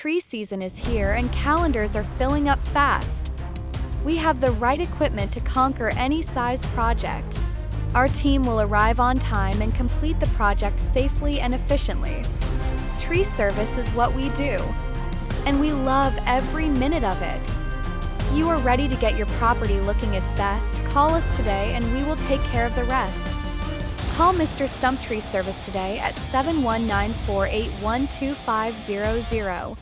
Tree season is here and calendars are filling up fast. We have the right equipment to conquer any size project. Our team will arrive on time and complete the project safely and efficiently. Tree service is what we do, and we love every minute of it. If you are ready to get your property looking its best, call us today and we will take care of the rest. Call Mr. Stump Tree Service today at 719-481-2500.